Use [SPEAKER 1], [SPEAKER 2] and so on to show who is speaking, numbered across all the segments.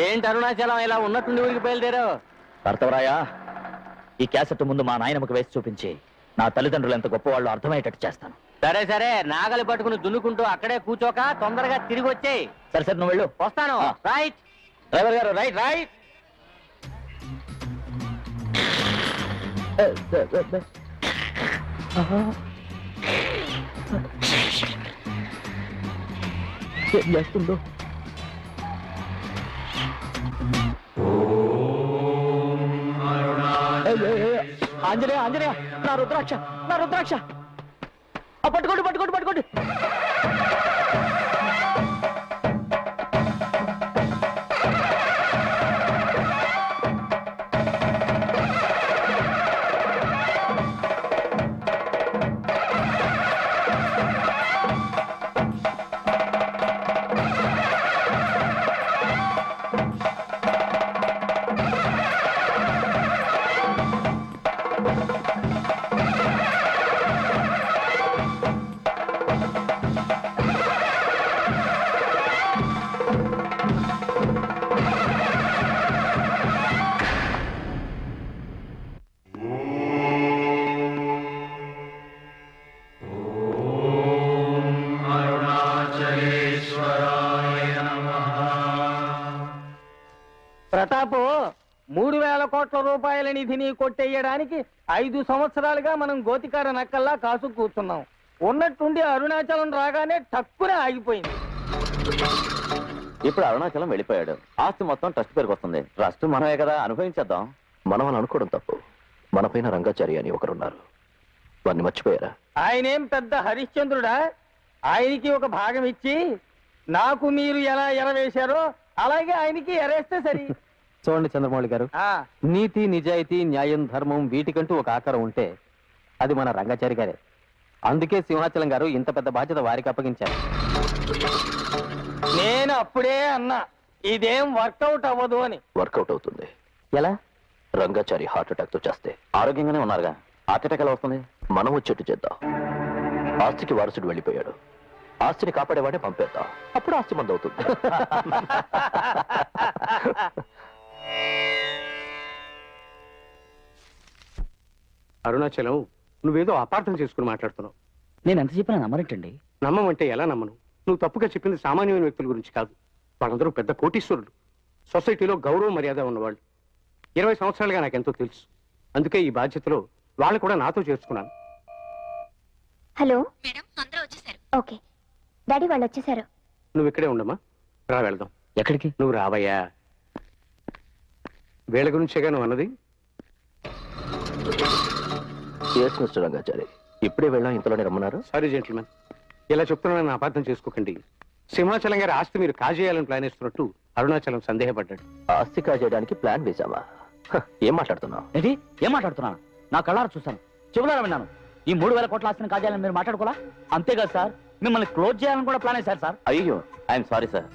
[SPEAKER 1] ఏంటి అరుణాచలం ఇలా ఉన్నట్టుండి ఊరికి బయలుదేరావు?
[SPEAKER 2] భర్తవరాయా, ఈ క్యాసెట్ ముందు మా నాయనమ్మకు వేసి చూపించి నా తల్లిదండ్రులు ఎంత గొప్పవాళ్ళు అర్థమయ్యేటట్టు చేస్తాను.
[SPEAKER 1] సరే సరే, నాగలి పట్టుకుని దున్నుకుంటూ అక్కడే కూర్చోక తొందరగా తిరిగి వచ్చేయి.
[SPEAKER 2] సరే సరే, నువ్వు వెళ్ళు.
[SPEAKER 1] వస్తాను. రైట్
[SPEAKER 2] డ్రైవర్ గారు, రైట్ రైట్. ఏం చేస్తుందో. ఆంజనేయ ఆంజనేయ, నా రుద్రాక్ష నా రుద్రాక్ష. పట్టుకోండి పట్టుకోండి పట్టుకోండి.
[SPEAKER 1] ప్రతాపు, 3,000 కోట్ల రూపాయల నిధిని కొట్టేయడానికి 5 సంవత్సరాలుగా మనం గోతికార నక్కల్లా కాసు కూర్చున్నాం. ఉన్నట్టుండి అరుణాచలం రాగానే టక్కున ఆగిపోయింది.
[SPEAKER 2] ఇప్పుడు అరుణాచలం వెళ్ళిపోయాడు. ఆస్తి మొత్తం ట్రస్ట్ పేరుకు వస్తుంది. ట్రస్ట్ మనమే కదా, అనుభవించేద్దాం. మనం అని అనుకోవడం తప్పు. మన పైన రంగాచారి అని ఒకరున్నారు, వారిని మర్చిపోయారా?
[SPEAKER 1] ఆయనేం పెద్ద హరిశ్చంద్రుడా? ఆయనకి ఒక భాగం ఇచ్చి నాకు మీరు ఎలా ఎరవేశారో అలాగే ఆయనకి ఎరేస్తే సరి.
[SPEAKER 3] చూడండి చంద్రమౌళి గారు, నీతి నిజాయితీ న్యాయం ధర్మం వీటికంటూ ఒక ఆకారం ఉంటే అది మన రంగాచారి గారే. అందుకే సింహాచలం గారు ఇంత పెద్ద బాధ్యత వారికి అప్పగించారు.
[SPEAKER 1] నేను అప్పుడే అన్నా ఇదేం వర్కౌట్ అవ్వదు అని.
[SPEAKER 2] వర్కౌట్ అవుతుంది. ఎలా? రంగాచారి హార్ట్ అటాక్ తో చేస్తే ఆరోగ్యంగానే ఉన్నారుగా, హార్ట్ అటాక్ ఎలా వస్తుంది? మనం వచ్చేట్టు చేద్దాం. ఆస్తికి వారసుడు వెళ్ళిపోయాడు, ఆస్తిని కాపాడేవాడే పంపేద్దాం. అప్పుడు ఆస్తి మంది అవుతుంది.
[SPEAKER 4] అరుణాచలం, నువ్వేదో అపార్థం చేసుకుని మాట్లాడుతున్నావు.
[SPEAKER 2] నేను ఎంత చెప్పినా నమ్మరేంటండి?
[SPEAKER 4] నమ్మమంటే ఎలా నమ్మను? నువ్వు తప్పుగా చెప్పింది సామాన్యమైన వ్యక్తుల గురించి కాదు. వాళ్ళందరూ పెద్ద కోటీశ్వరులు, సొసైటీలో గౌరవ మర్యాద ఉన్నవాళ్ళు. 20 సంవత్సరాలుగా నాకెంతో తెలుసు. అందుకే ఈ బాధ్యతలో వాళ్ళు కూడా నాతో చేర్చుకున్నాను.
[SPEAKER 5] హలో మేడం, అందరూ వచ్చేసారు. ఓకే, డాడీ వాళ్ళు వచ్చేసారు.
[SPEAKER 4] నువ్వు ఇక్కడే ఉండమ్మా, రా వెళ్దాం.
[SPEAKER 2] ఎక్కడికి?
[SPEAKER 4] నువ్వు రావయ్యా. వీళ్ళ గురించేగా నువ్వు అన్నది.
[SPEAKER 2] మిస్టర్ రంగాచారి, ఇప్పుడే వెళ్ళాం, ఇంతలోనే రమ్మన్నారు.
[SPEAKER 4] సారీ జెంటిల్మెన్, ఇలా చెప్తున్నానని అపార్థం చేసుకోకండి. సింహాచలం గారి ఆస్తి మీరు కాజేయాలని ప్లాన్ వేస్తున్నట్టు అరుణాచలం సందేహపడ్డాడు.
[SPEAKER 2] ఆస్తి కాజేయడానికి ప్లాన్ వేశామా? ఏం మాట్లాడుతున్నావు? ఏంటి? ఏం మాట్లాడుతున్నాను? నా కళ్ళారా చూశాను, చెవులారా విన్నాను. ఈ 3,000 కోట్ల ఆస్తిని కాజేయాలని మీరు మాట్లాడుకోలా? అంతేగా సార్, మిమ్మల్ని క్లోజ్ చేయాలని కూడా ప్లాన్ వేశారు సార్. అయ్యో, ఐఎమ్ సారీ సార్.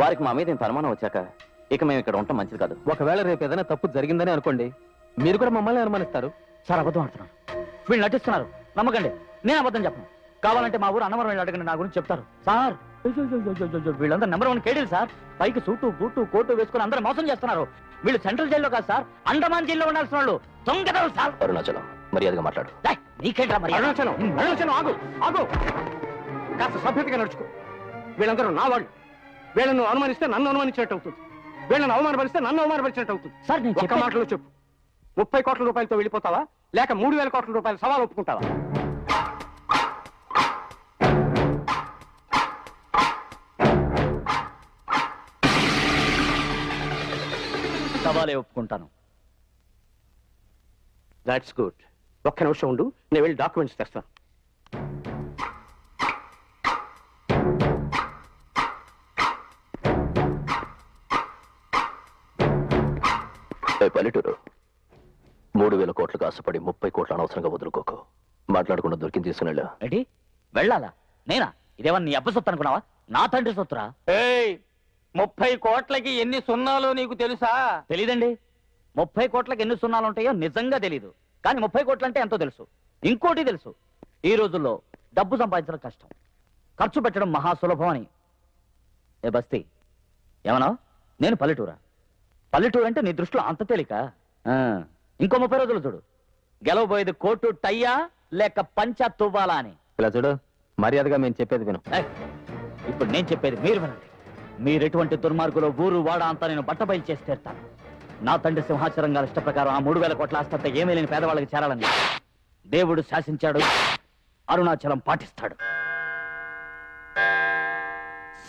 [SPEAKER 2] వారికి మా మీద ఇంత అనుమానం వచ్చాక ఇక మేము ఇక్కడ ఉండటం మంచిది కాదు.
[SPEAKER 3] ఒకవేళ రేపు ఏదైనా తప్పు జరిగిందని అనుకోండి, మీరు కూడా మమ్మల్ని అనుమానిస్తారు.
[SPEAKER 2] సార్, అబద్ధం ఆడుతున్నారు, వీళ్ళు నటిస్తున్నారు, నమ్మకండి. నేను అబద్ధం చెప్పను. కావాలంటే మా ఊరు అన్నవరం వెళ్ళి అడగండి, నా గురించి చెప్తారు. సార్, వీళ్ళందరూ నెంబర్ 1 కేడీలు సార్. పైకి సూటు బూటు కోటు వేసుకుని అందరూ మోసం చేస్తున్నారు. వీళ్ళు సెంట్రల్ జైల్లో కాదు సార్, అండమాన్ జైల్లో ఉండాల్సిన వాళ్ళు. దొంగతనం సార్. అరుణాచలం, మర్యాదగా మాట్లాడు. నీకేంట్రా మర్యాద?
[SPEAKER 4] అరుణాచలం, అరుణాచలం, ఆగు ఆగు, కాస్త సభ్యతగా నడుచుకో. వీళ్ళందరూ నా వాళ్ళు. వీళ్ళను అనుమానిస్తే నన్ను అనుమానించినట్టు అవుతుంది, వీళ్ళని అవమానపరిస్తే నన్ను అవమానపరిచినట్టు అవుతుంది.
[SPEAKER 2] సార్, నేను
[SPEAKER 4] ఒక్క మాటలో చెప్పు, 30 కోట్ల రూపాయలతో వెళ్ళిపోతావా, లేక 3,000 కోట్ల రూపాయల సవాల్ ఒప్పుకుంటావా?
[SPEAKER 2] సవాలే ఒప్పుకుంటాను.
[SPEAKER 4] That's good. ఒక్క నిమిషం ఉండు, నేను వెళ్ళి డాక్యుమెంట్స్ తెస్తాను.
[SPEAKER 2] పల్లెటూరు 3,000 కోట్లకు ఆశపడి 30 కోట్ల అనవసరంగా వదులుకోకు. మాట్లాడకుండా దొరికింది తీసుకుని ఏంటి? వెళ్ళాలా? నేనా? ఇదేమన్నా నీ అబ్బ సొత్తు అనుకున్నావా? నా తండ్రి సొత్తురా.
[SPEAKER 1] 30 కోట్లకి ఎన్ని సున్నాలో నీకు తెలుసా?
[SPEAKER 2] తెలీదండి. 30 కోట్లకి ఎన్ని సున్నాలు ఉంటాయో నిజంగా తెలీదు. కానీ 30 కోట్లు అంటే ఎంతో తెలుసు. ఇంకోటి తెలుసు, ఈ రోజుల్లో డబ్బు సంపాదించడం కష్టం, ఖర్చు పెట్టడం మహా సులభం అని. ఏ బస్తీ, ఏమన్నా? నేను పల్లెటూరా. పల్లెటూరు అంటే నీ దృష్టిలో అంత తేలిక? ఇంకో 30 రోజులు చూడు, గెలవబోయేది కోటు టయ్యా లేక పంచా తువ్వాలా అని.
[SPEAKER 3] ఇలా చూడు, మర్యాదగా మేము చెప్పేది విను.
[SPEAKER 2] ఏయ్, ఇప్పుడు నేను చెప్పేది మీరు వినండి. మీరెటువంటి దుర్మార్గులో ఊరు వాడ అంతా నేను బట్టబయలు చేసి తీరుతాను. నా తండ్రి సింహాచలం గారి ఇష్ట ప్రకారం ఆ 3000 కోట్ల ఆస్తంతా ఏమీ లేని పేదవాళ్ళకి చేరాలని దేవుడు శాసించాడు. అరుణాచలం పాటిస్తాడు.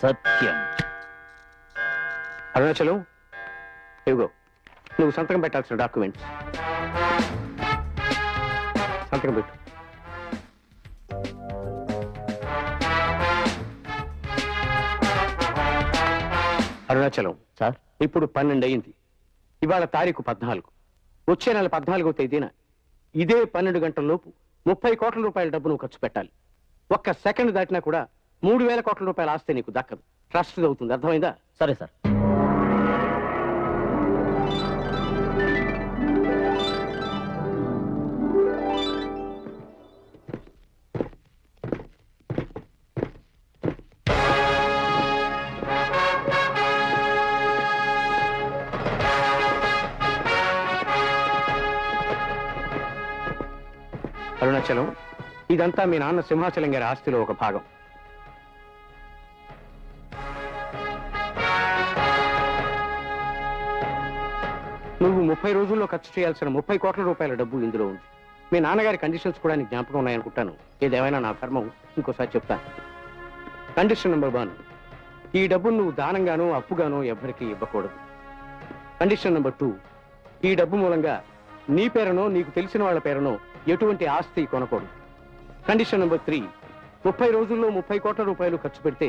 [SPEAKER 2] సత్యం.
[SPEAKER 4] అరుణాచలం, ఇదిగో నువ్వు సంతకం పెట్టాల్సిన డాక్యుమెంట్స్. సంతకం పెట్టు. అరుణాచలం
[SPEAKER 2] సార్,
[SPEAKER 4] ఇప్పుడు 12 అయింది. ఇవాళ తారీఖు 14. వచ్చే నెల 14వ తేదీన ఇదే 12 గంటలలోపు 30 కోట్ల రూపాయల డబ్బు నువ్వు ఖర్చు పెట్టాలి. ఒక్క సెకండ్ దాటినా కూడా 3000 కోట్ల రూపాయల ఆస్తి నీకు దక్కదు. ట్రస్ట్ అవుతుంది. అర్థమైందా?
[SPEAKER 2] సరే సార్.
[SPEAKER 4] అరుణాచలం, ఇదంతా మీ నాన్న సింహాచలం గారి ఆస్తిలో ఒక భాగం. నువ్వు 30 రోజుల్లో ఖర్చు చేయాల్సిన 30 కోట్ల రూపాయల డబ్బు ఇందులో ఉంది. మీ నాన్నగారి కండిషన్స్ కూడా నీకు జ్ఞాపకం ఉన్నాయనుకుంటాను. ఏదేమైనా నా ధర్మం, ఇంకోసారి చెప్తాను. కండిషన్ నెంబర్ 1, ఈ డబ్బును నువ్వు దానంగానో అప్పుగానో ఎవ్వరికీ ఇవ్వకూడదు. కండిషన్ నెంబర్ 2, ఈ డబ్బు మూలంగా నీ పేరునో నీకు తెలిసిన వాళ్ళ పేరునో ఎటువంటి ఆస్తి కొనకూడదు. కండిషన్ నెంబర్ 3, 30 రోజుల్లో 30 కోట్ల రూపాయలు ఖర్చు పెడితే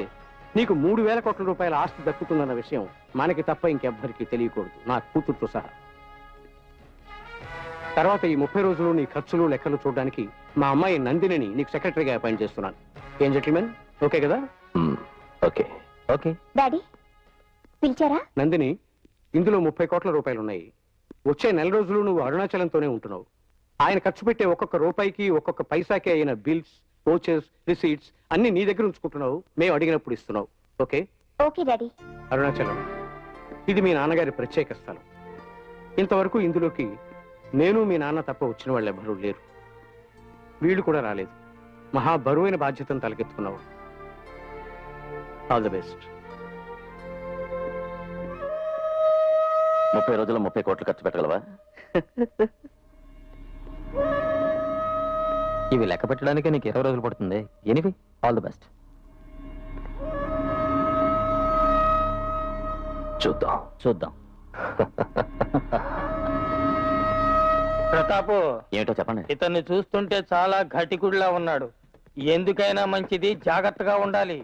[SPEAKER 4] నీకు 3000 కోట్ల రూపాయల ఆస్తి దక్కుతుందన్న విషయం మనకి తప్ప ఇంకెవ్వరికీ తెలియకూడదు, నా కూతురుతో సహా. తర్వాత ఈ 30 రోజులు నీ ఖర్చులు లెక్కలు చూడడానికి మా అమ్మాయి నందినిని నీకు సెక్రటరీగా అపాయింట్ చేస్తున్నాను. ఏం జెంటిల్మెన్, ఓకే కదా?
[SPEAKER 3] Okay okay.
[SPEAKER 5] డాడీ పిలిచారా?
[SPEAKER 4] నందిని, ఇందులో 30 కోట్ల రూపాయలు ఉన్నాయి. వచ్చే నెల రోజులు నువ్వు అరుణాచలంతోనే ఉంటున్నావు. ఆయన ఖర్చు పెట్టే ఒక్కొక్క రూపాయికి ఒక్కొక్క పైసాకి అయిన బిల్స్, వోచర్స్, రిసీట్స్ అన్ని నీ దగ్గర ఉంచుకుంటున్నావు. మేము అడిగినప్పుడు ఇస్తున్నావు. ఓకే?
[SPEAKER 5] Okay daddy.
[SPEAKER 4] అరుణాచలం, ఇది మీ నాన్నగారి ప్రత్యేక స్థలం. ఇంతవరకు ఇందులోకి నేను మీ నాన్న తప్ప వచ్చిన వాళ్ళు ఎవ్వరూ లేరు. వీళ్ళు కూడా రాలేదు. మహా బరువైన బాధ్యతను తలకెత్తుకున్నావు. All the best.
[SPEAKER 2] 30 రోజుల్లో 30 కోట్లు ఖర్చు పెట్టగలవా?
[SPEAKER 3] ఇవి లెక్క పెట్టడానికి నీకు 20 రోజులు పడుతుంది. Anyway, all the best.
[SPEAKER 2] చూద్దాం చూద్దాం.
[SPEAKER 1] ప్రతాపు,
[SPEAKER 2] ఏమిటో చెప్పండి.
[SPEAKER 1] ఇతన్ని చూస్తుంటే చాలా ఘటికుడిలా ఉన్నాడు. ఎందుకైనా మంచిది జాగ్రత్తగా ఉండాలి.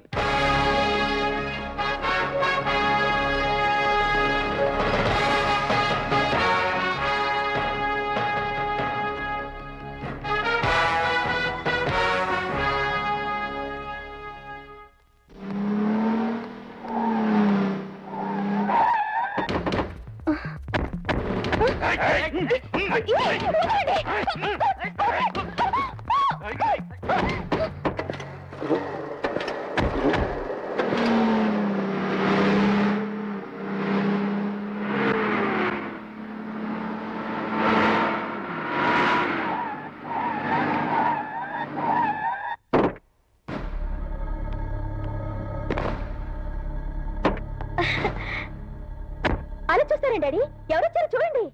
[SPEAKER 5] అలా చూస్తారండి డాడీ, ఎవరొచ్చారో చూడండి.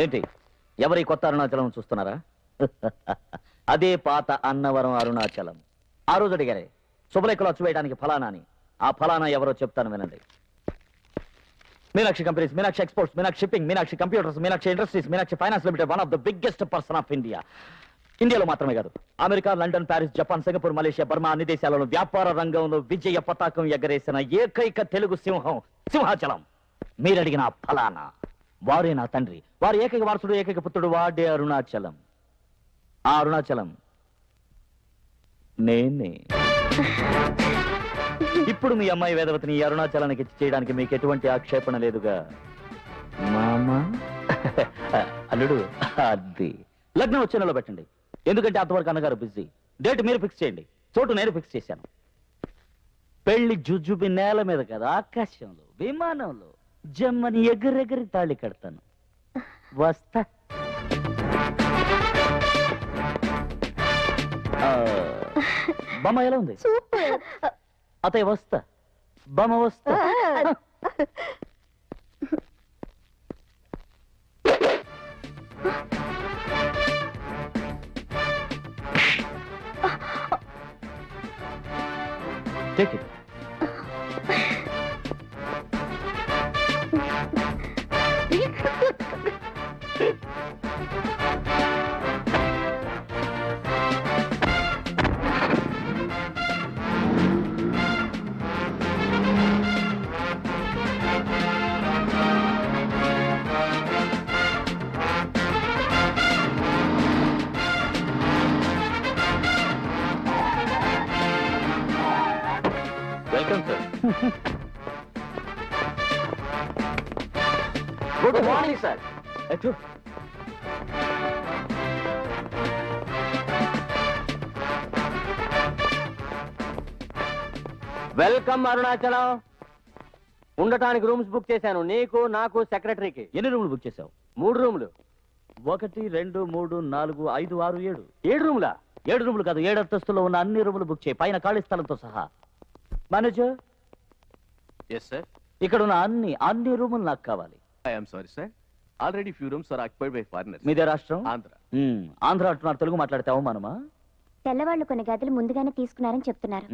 [SPEAKER 2] ఏంటి, ఎవరి కొత్త అరుణాచలం చూస్తున్నారా? అదే పాత అన్నవరం అరుణాచలం. ఆ రోజు అడిగారే శుభలేఖలు అచ్చు వేయడానికి ఫలానా అని. ఆ ఫలానా ఎవరో చెప్తాను వినండి. Meenakshi companies, Meenakshi exports, Meenakshi shipping, Meenakshi computers, Meenakshi industries, Meenakshi finance limited, one of the biggest person of India. ఇండియాలో మాత్రమే కాదు, America, London, Paris, Japan, Singapore, Malaysia, Burma అన్ని దేశాలలో వ్యాపార రంగంలో విజయ పతాకం ఎగరేసిన ఏకైక తెలుగు సింహం సింహాచలం. మీరడిగిన ఫలానా వారే నా తండ్రి, వారి ఏకైక వారసుడు, ఏకైక పుత్రుడు, వాడే అరుణాచలం. ఆ అరుణాచలం నేనే. ఇప్పుడు మీ అమ్మాయి వేదవతిని ఈ అరుణాచలానికి ఇచ్చి చేయడానికి మీకు ఎటువంటి ఆక్షేపణ లేదుగా మామా? అల్లుడు, అది లగ్నం వచ్చే నెలలో పెట్టండి. ఎందుకంటే అంతవరకు అన్నగారు బిజీ. డేట్ మీరు ఫిక్స్ చేయండి, చోటు నేను ఫిక్స్ చేశాను. పెళ్లి జుజుబి నేల మీద కదా, ఆకాశంలో, విమానంలో జమ్మని ఎగరెగరి తాళి కడతాను. వస్తా. బొమ్మ ఎలా ఉంది? అతయ్య వస్తా. బొమ్మ వస్తా. Take it.
[SPEAKER 3] Welcome sir.
[SPEAKER 2] Good morning sir.
[SPEAKER 3] Welcome Arunachalam. ఉండటానికి రూమ్స్ బుక్ చేశాను, నీకు, నాకు, సెక్రటరీకి.
[SPEAKER 2] ఎన్ని రూములు బుక్ చేశావు?
[SPEAKER 3] 3 రూములు.
[SPEAKER 2] 1, 2, 3, 4, 5, 6, 7.
[SPEAKER 3] 7 రూములా?
[SPEAKER 2] 7 రూములు కాదు, 7 అంతస్తులో ఉన్న అన్ని రూములు బుక్ చేయి, పైన ఖాళీ స్థలంతో సహా. Manager,
[SPEAKER 6] Yes, sir.
[SPEAKER 2] ఇక్కడ ఉన్న అన్ని రూములు నాకు కావాలి.
[SPEAKER 6] I am sorry, sir. Already few rooms are occupied by foreigners.
[SPEAKER 2] మీదే రాష్ట్రం?
[SPEAKER 6] Andhra.
[SPEAKER 2] ఆంధ్ర అంటున్నారు, తెలుగు మాట్లాడితే అవమానమా?
[SPEAKER 5] తెల్లవాళ్ళు కొన్ని గదులు ముందుగానే తీసుకున్నారని చెప్తున్నారు.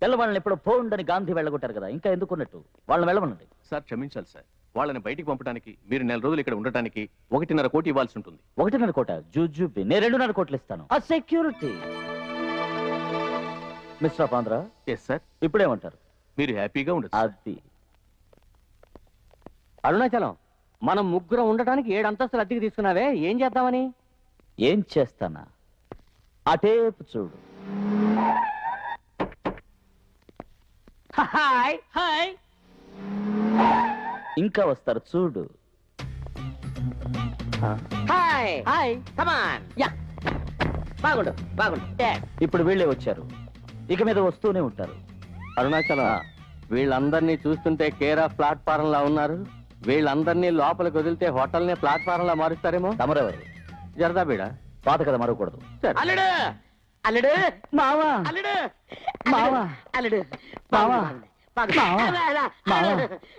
[SPEAKER 2] తెల్లవాళ్ళని ఎప్పుడో పోండని గాంధీ వెళ్ళగొట్టారు కదా, ఇంకా ఎందుకున్నట్టు వాళ్ళని వెళ్ళమనండి.
[SPEAKER 6] సార్ క్షమించాలి సార్. వాళ్ళని బయటికి పంపడానికి మీరు 4 రోజులు ఇక్కడ ఉండటానికి 1.5 కోటి ఇవ్వాల్సి ఉంటుంది.
[SPEAKER 2] 1.5 కోట జూజుబి, నేను 2.5 కోట్లు ఇస్తాను. ఆ security. Mister of Andhra,
[SPEAKER 6] yes sir.
[SPEAKER 2] ఇప్పుడేమంటారు?
[SPEAKER 6] మీరు హ్యాపీగా ఉండదు.
[SPEAKER 2] అది
[SPEAKER 3] అరుణాచలం, మనం ముగ్గురం ఉండటానికి 7 అంతస్తులు అద్దెకి తీసుకున్నావే, ఏం చేద్దామని?
[SPEAKER 2] ఏం చేస్తానా, ఆ టేపు చూడు.
[SPEAKER 3] Hi hi.
[SPEAKER 2] ఇంకా వస్తారు చూడు.
[SPEAKER 3] Hi hi. కమాన్. యా, బాగుండు బాగుండు.
[SPEAKER 2] ఇప్పుడు వీళ్ళే వచ్చారు, ఇక మీద వస్తూనే ఉంటారు.
[SPEAKER 3] అరుణాచలం, వీళ్ళందరినీ చూస్తుంటే కేర్ ఆఫ్ ప్లాట్ఫారం లా ఉన్నారు. వీళ్ళందరినీ లోపలికి వదిలితే హోటల్ నే ప్లాట్ఫారం లా మారుస్తారేమో.
[SPEAKER 2] తమరెవరు?
[SPEAKER 3] జరదా బీడా.
[SPEAKER 2] పాత కదా మరవకూడదు.
[SPEAKER 3] అల్లుడు అల్లుడు
[SPEAKER 2] మావా,
[SPEAKER 3] అల్లుడు
[SPEAKER 2] మావా,
[SPEAKER 3] అల్లుడు
[SPEAKER 2] మావా,
[SPEAKER 3] మావా,
[SPEAKER 2] మావా,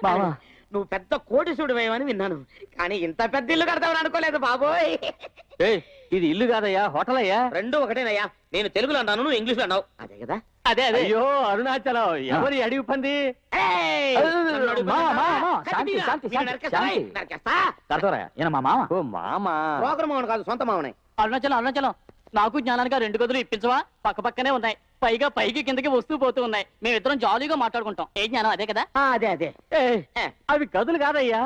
[SPEAKER 2] మావా.
[SPEAKER 3] నువ్వు పెద్ద కోటీసుడు వేయమని విన్నాను, కానీ ఇంత పెద్ద ఇల్లు కడతావని అనుకోలేదు బాబోయ్. ఇది ఇల్లు కాదయ్యా, హోటల్ అయ్యా. రెండు ఒకటేనయ్యా. నేను తెలుగులో అన్నాను, నువ్వు ఇంగ్లీష్ లో అన్నావు. అదే కదా. అదే అదే. అయ్యో అరుణాచలం, ఎవరి అడిగి పంది?
[SPEAKER 2] శాంతి, శాంతి, శాంతి, శాంతి. కడతావరా? ఈయన మా మామ.
[SPEAKER 3] ఓ మామ.
[SPEAKER 1] ప్రోగ్రామ్ మామని కాదు, సొంత మామనే.
[SPEAKER 2] అరుణాచలం, అరుణాచలం, నాకు జ్ఞానానికి 2 గదులు ఇప్పించవా? పక్క పక్కనే ఉన్నాయి, పైగా పైకి కిందకి వస్తూ పోతూ ఉన్నాయి. మేమిద్దరం జాలీగా మాట్లాడుకుంటాం. ఏ జ్ఞానం అదే కదా?
[SPEAKER 3] అదే అదే. అవి గదులు కాదయ్యా,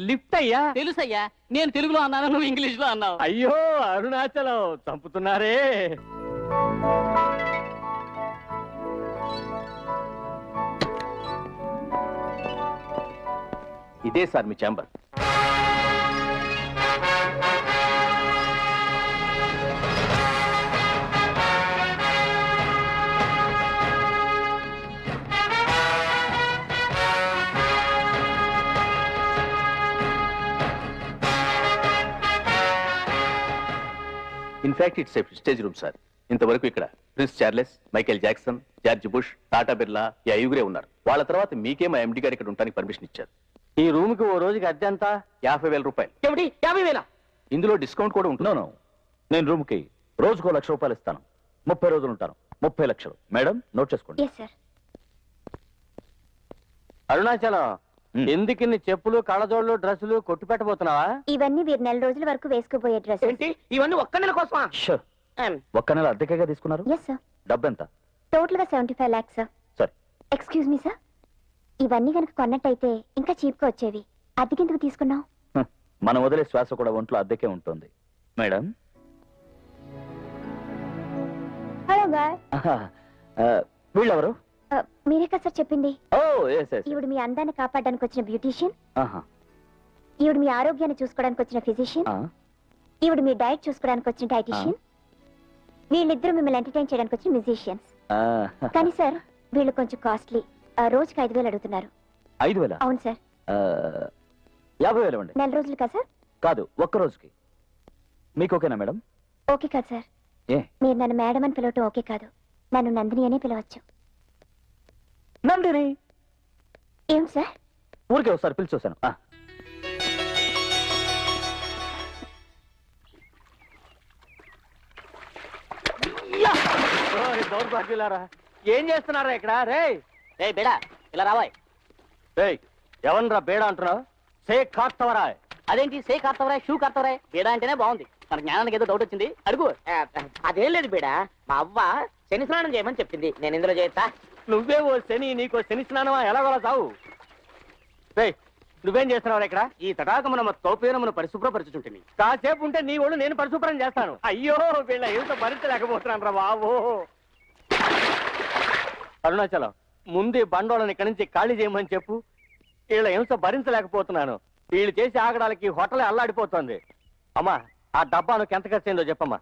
[SPEAKER 3] లిఫ్ట్ అయ్యా.
[SPEAKER 2] తెలుసయ్యా, నేను తెలుగులో అన్నాను, నువ్వు ఇంగ్లీష్ లో అన్నావు.
[SPEAKER 3] అయ్యో అరుణాచలం, చంపుతున్నారే.
[SPEAKER 6] ఇదే sir me chamber. In fact it's stage room sir. ఇంతవరకు ఇక్కడ prince Charles, Michael Jackson, George bush, Tata Birla ఈ 5గురే ఉన్నారు. వాళ్ళ తర్వాత మీకే మా ఎండి గారు ఇక్కడ ఉండడానికి పర్మిషన్ ఇచ్చారు.
[SPEAKER 3] ఈ రూమ్ కి ఓ రోజుకి అద్దె ఎంత?
[SPEAKER 6] 50,000 రూపాయలు.
[SPEAKER 3] ఏమిటి 50,000?
[SPEAKER 6] ఇందులో డిస్కౌంట్ కూడా ఉంటుంది.
[SPEAKER 2] నో, నేను రూమ్ కి రోజుకో 1,00,000 రూపాయలు ఇస్తాను. 30 రోజులు ఉంటాను, 30 లక్షలు. మేడం నోట్ చేసుకోండి.
[SPEAKER 5] Yes sir.
[SPEAKER 3] అరుణాచలం,
[SPEAKER 1] ఎందుకు ఇన్ని చెప్పులు కళ్ళజోళ్ళు డ్రెస్సులు కొట్టు పెట్టబోతున్నావా?
[SPEAKER 5] ఇవన్నీ వీరు నెల రోజుల వరకు వేసుకోబోయే డ్రెస్.
[SPEAKER 3] ఏంటి ఇవన్నీ ఒక్క నెల కోసమా?
[SPEAKER 2] ఒక్క నెల అద్దెకేగా తీసుకున్నారు?
[SPEAKER 5] Yes sir.
[SPEAKER 2] డబ్బు ఎంత?
[SPEAKER 5] టోటల్ గా 75 lakhs సార్.
[SPEAKER 2] సరే.
[SPEAKER 5] ఎక్స్క్యూజ్ మీ సార్, ఇవన్నీ కనుక కొన్నట్టయితే ఇంకా చీప్ గా వచ్చేవి. అద్దెకెందుకు తీసుకున్నావు?
[SPEAKER 2] మనం వదిలే శ్వాస కూడా ఒంట్లో అద్దెకే ఉంటుంది మేడం.
[SPEAKER 5] Hello guy.
[SPEAKER 2] వీళ్ళెవరు?
[SPEAKER 5] మీరే కదా సార్ చెప్పింది.
[SPEAKER 2] ఓ ఎస్ ఎస్.
[SPEAKER 5] ఈవిడ మీ అందాన్ని కాపాడడానికి వచ్చిన బ్యూటీషియన్, ఈవిడ మీ ఆరోగ్యాన్ని చూసుకోవడానికి వచ్చిన ఫిజిషియన్, ఈవిడ మీ డైట్ చూసుకోవడానికి వచ్చిన డైటీషియన్, వీళ్ళిద్దరూ మిమ్మల్ని ఎంటర్టైన్ చేయడానికి వచ్చిన మ్యూజిషియన్స్. కానీ సార్ వీళ్ళు కొంచెం కాస్ట్లీ. రోజుకి 5,000 అడుగుతున్నారు.
[SPEAKER 2] 5,000?
[SPEAKER 5] అవును సార్.
[SPEAKER 2] 50,000 ఇవ్వండి.
[SPEAKER 5] నెల రోజులు కదా సార్?
[SPEAKER 2] కాదు, ఒక్క రోజుకి. మీకు ఓకేనా మేడం?
[SPEAKER 5] ఓకే కాదు సార్.
[SPEAKER 2] ఏ?
[SPEAKER 5] మీరు నన్ను మేడం అని పిలవటం ఓకే కాదు. నన్ను నందిని అనే పిలవచ్చు.
[SPEAKER 2] నందిని?
[SPEAKER 5] ఏం సార్?
[SPEAKER 2] ఊరికే ఒకసారి పిలిచి చూశాను.
[SPEAKER 1] దౌర్భాగ్యులారా, ఏం చేస్తున్నారా ఇక్కడ? రే
[SPEAKER 3] రే బేడా ఇలా రావాయ్.
[SPEAKER 1] ఎవనరా బేడా అంటున్నావు? షేక్ కార్తవరాయ్.
[SPEAKER 3] అదేంటి సే కార్తవరాయ్ షూ కార్తవరాయ్? బేడా అంటేనే బాగుంది. మన జ్ఞానానికి ఏదో డౌట్ వచ్చింది, అడుగు. అదేం లేదు బేడా, మా అవ్వ శని స్నానం చేయమని చెప్పింది, నేను ఇందులో చేస్తా.
[SPEAKER 1] నువ్వే ఓ శని, నీకో శని స్నానమా? ఎలాగోలా చావు. నువ్వేం చేస్తున్నావు ఇక్కడ?
[SPEAKER 4] ఈ తటాకమున తోపేనమును పరిశుభ్రపరచుచుంటుంది.
[SPEAKER 1] కాసేపు ఉంటే నీ ఒళ్ళు నేను పరిశుభ్రం చేస్తాను. అయ్యో వీళ్ళ ఎంత భరించలేకపోతున్నాను రా బాబు. అరుణాచలం, ముందు బండోళ్ళని ఇక్కడి నుంచి ఖాళీ చేయమని చెప్పు. వీళ్ళ హింస భరించలేకపోతున్నాను. వీళ్ళు చేసి ఆగడానికి హోటలే అల్లాడిపోతుంది. అమ్మా, ఆ డబ్బానికి ఎంత ఖర్చు అయిందో చెప్పమ్మా.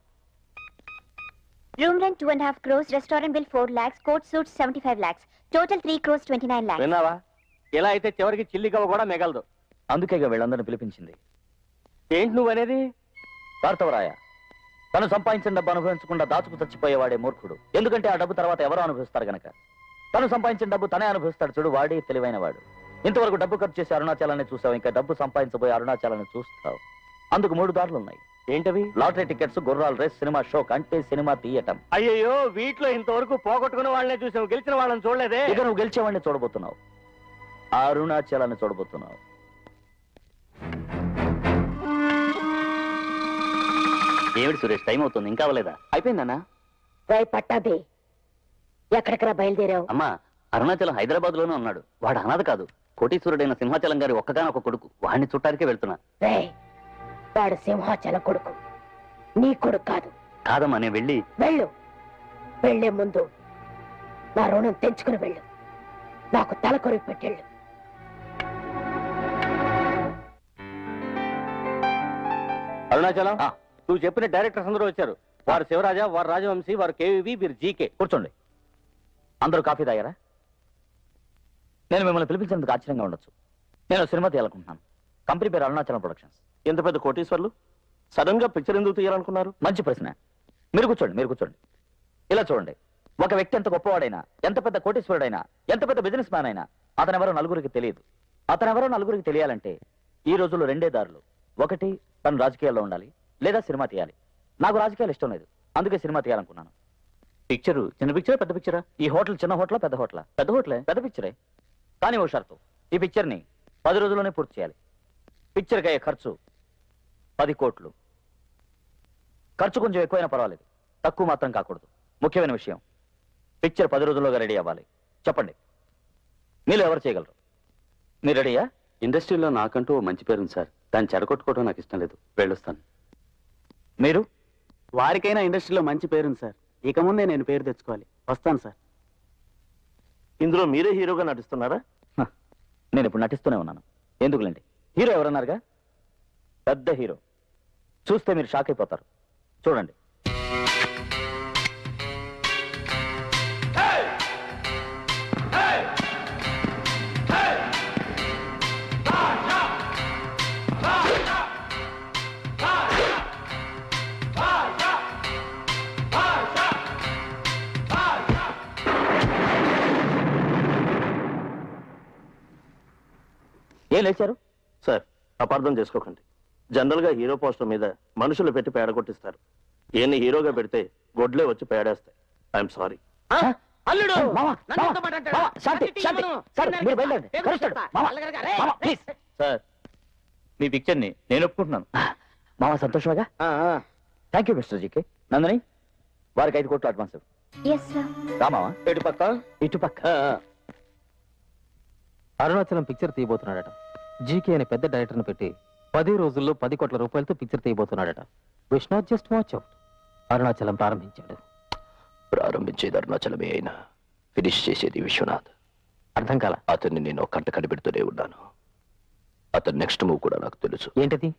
[SPEAKER 5] Room rent 2.5 crores, restaurant bill 4 lakhs, coat suits 75 lakhs, total 3 crores 29 lakhs.
[SPEAKER 1] విన్నావా? ఇలా అయితే చివరికి చిల్లిగవ్వ కూడా మిగలదు.
[SPEAKER 2] అందుకేగా వీళ్ళందరినీ పిలిపించింది.
[SPEAKER 1] ఏంటి నువ్వనేది?
[SPEAKER 2] కార్తవరాయ తను సంపాదించిన డబ్బు అనుభవించకుండా దాచుకు చచ్చిపోయేవాడే మూర్ఖుడు. ఎందుకంటే ఆ డబ్బు తర్వాత ఎవరో అనుభవిస్తారు గనక. తను సంపాదించిన డబ్బు తనే అనుభవిస్తాడు చూడు, వాడే తెలివైన వాడు. ఇంతవరకు డబ్బు ఖర్చు చేసి అరుణాచలాన్ని చూసావు, ఇంకా డబ్బు సంపాదించబోయే అరుణాచలాన్ని చూస్తావు. అందుకు 3 దారులు ఉన్నాయి.
[SPEAKER 1] ఏంటవి?
[SPEAKER 2] లాటరీ టికెట్స్, గుర్రాల రేస్, సినిమా షో, అంటే సినిమా తీయటం.
[SPEAKER 1] అయ్యయ్యో, వీటిలో ఇంతవరకు పోగొట్టుకున్న వాళ్ళనే చూసావు, గెలిచిన వాళ్ళని చూడలేదే.
[SPEAKER 2] ఇక నువ్వు గెలిచేవాడిని చూడబోతున్నావు, అరుణాచలాన్ని చూడబోతున్నావు. ఏమిటి సురేష్, టైం అవుతుంది, ఇంకా అవ్వలేదా?
[SPEAKER 3] అయిపోయిందన్నా.
[SPEAKER 7] రై పట్టాబే, ఎక్కడికరా బయలుదేరావు?
[SPEAKER 2] అమ్మా, అరుణాచలం హైదరాబాద్ లోనే ఉన్నాడు. వాడు అనాథ కాదు, కోటీశ్వరుడైన సింహాచలం గారి ఒక్కగానొక్క కొడుకు. వాడిని చుట్టానికే వెళ్తున్నా.
[SPEAKER 7] రే, వాడు సింహాచలం కొడుకు, నీ కొడుకు కాదు.
[SPEAKER 2] కాదమ్మా, నేను వెళ్ళి
[SPEAKER 7] వెళ్ళు. వెళ్లే ముందు నా రుణం తెంచుకుని వెళ్ళు. నాకు తల కొరికి పెట్టేళ్ళు.
[SPEAKER 1] అరుణాచలం, నువ్వు చెప్పిన డైరెక్టర్స్ అందరూ వచ్చారు. వారు శివరాజా, వారు రాజవంశీ, వారు కేవీవి, వీరు జీకే.
[SPEAKER 2] కూర్చోండి. అందరూ కాఫీ తాగారా? నేను మిమ్మల్ని పిలిపించేందుకు ఆశ్చర్యంగా ఉండొచ్చు. నేను సినిమా తీయాలనుకుంటున్నాను. కంపెనీ పేరు అరుణాచలం ప్రొడక్షన్స్.
[SPEAKER 6] ఎంత పెద్ద కోటీశ్వర్లు సడన్ గా పిక్చర్ ఎందుకు తీయాలనుకున్నారు?
[SPEAKER 2] మంచి ప్రశ్న. మీరు కూర్చోండి, మీరు కూర్చోండి. ఇలా చూడండి, ఒక వ్యక్తి ఎంత గొప్పవాడైనా, ఎంత పెద్ద కోటీశ్వరుడైనా, ఎంత పెద్ద బిజినెస్ మ్యాన్ అయినా అతనెవరో నలుగురికి తెలియదు. అతనెవరో నలుగురికి తెలియాలంటే ఈ రోజుల్లో 2 దారులు. ఒకటి, తను రాజకీయాల్లో ఉండాలి, లేదా సినిమా తీయాలి. నాకు రాజకీయాలు ఇష్టం లేదు, అందుకే సినిమా తీయాలనుకున్నాను. పిక్చరు చిన్న పిక్చరా, పెద్ద పిక్చరా? ఈ హోటల్ చిన్న హోటలా, పెద్ద హోటలా? పెద్ద హోటలే, పెద్ద పిక్చరే. కానీ ఓ షరతు, ఈ పిక్చర్ని 10 రోజుల్లోనే పూర్తి చేయాలి. పిక్చర్కి అయ్యే ఖర్చు 10 కోట్లు. ఖర్చు కొంచెం ఎక్కువైనా పర్వాలేదు, తక్కువ మాత్రం కాకూడదు. ముఖ్యమైన విషయం, పిక్చర్ 10 రోజుల్లోగా రెడీ అవ్వాలి. చెప్పండి, మీరు ఎవరు చేయగలరు? మీరు రెడీయా?
[SPEAKER 6] ఇండస్ట్రీలో నాకంటూ ఓ మంచి పేరుంది సార్, దాన్ని చెడగొట్టుకోవడం నాకు ఇష్టం లేదు. వెళ్ళొస్తాను.
[SPEAKER 2] మీరు?
[SPEAKER 8] వారికైనా ఇండస్ట్రీలో మంచి పేరుంది సార్, ఇక ముందే నేను పేరు తెచ్చుకోవాలి. వస్తాను సార్.
[SPEAKER 6] ఇందులో మీరే హీరోగా నటిస్తున్నారా?
[SPEAKER 2] నేను ఇప్పుడు నటిస్తూనే ఉన్నాను. ఎందుకులేండి, హీరో ఎవరన్నారుగా, పెద్ద హీరో. చూస్తే మీరు షాక్ అయిపోతారు. చూడండి. ఏం లేచారు
[SPEAKER 6] సార్, అపార్థం చేసుకోకండి. జనరల్ గా హీరో పోస్టర్ మీద మనుషులు పెట్టి పేడ కొట్టిస్తారు. ఈయన్ని హీరోగా పెడితే గొడ్లే వచ్చి పేడేస్తాయి. I'm sorry.
[SPEAKER 3] అల్లుడు
[SPEAKER 2] మామ,
[SPEAKER 3] నన్ను
[SPEAKER 2] మామ,
[SPEAKER 3] ఎంత మాట అంటాడు?
[SPEAKER 2] మామ, శాంతి,
[SPEAKER 3] కత్తి
[SPEAKER 2] శాంతి.
[SPEAKER 3] తీయమను.
[SPEAKER 2] సార్,
[SPEAKER 3] నన్ను
[SPEAKER 2] మీరు బయలుదేరండి.
[SPEAKER 3] పేగు
[SPEAKER 2] కలుస్తాడు.
[SPEAKER 3] తీస్తా.
[SPEAKER 2] మామ,
[SPEAKER 3] అల్లగలగా,
[SPEAKER 2] మామ,
[SPEAKER 3] రేయ్.
[SPEAKER 2] ప్లీజ్.
[SPEAKER 6] సార్ మీ పిక్చర్ని నేను ఒప్పుకుంటున్నాను.
[SPEAKER 2] మామ సంతోషమేగా? Thank you mister GK. Nandini వారికి 5 కోట్లు అడ్వాన్స్ ఇవ్వు.
[SPEAKER 5] Yes sir.
[SPEAKER 2] రామావా
[SPEAKER 3] ఎటు పక్క
[SPEAKER 2] ఇటుపక్క.
[SPEAKER 1] అరుణాచలం పిక్చర్ తీయబోతున్నాడట. జీకే అనే పెద్ద డైరెక్టర్ని పెట్టి 10 రోజుల్లో 10 కోట్ల రూపాయలతో పిక్చర్ తీయబోతున్నాడట. Vishnu just watch out. Arunachalam ప్రారంభించాడు.
[SPEAKER 6] ప్రారంభించేది అరుణాచలమే అయినా ఫినిష్ చేసేది విశ్వనాథ్.
[SPEAKER 1] అర్థం కాల.
[SPEAKER 6] అతన్ని నేను కంట కనిపెడుతూనే ఉన్నాను. అతని నెక్స్ట్ మూవ్ కూడా నాకు తెలుసు.
[SPEAKER 1] ఏంటది?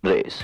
[SPEAKER 6] రేస్.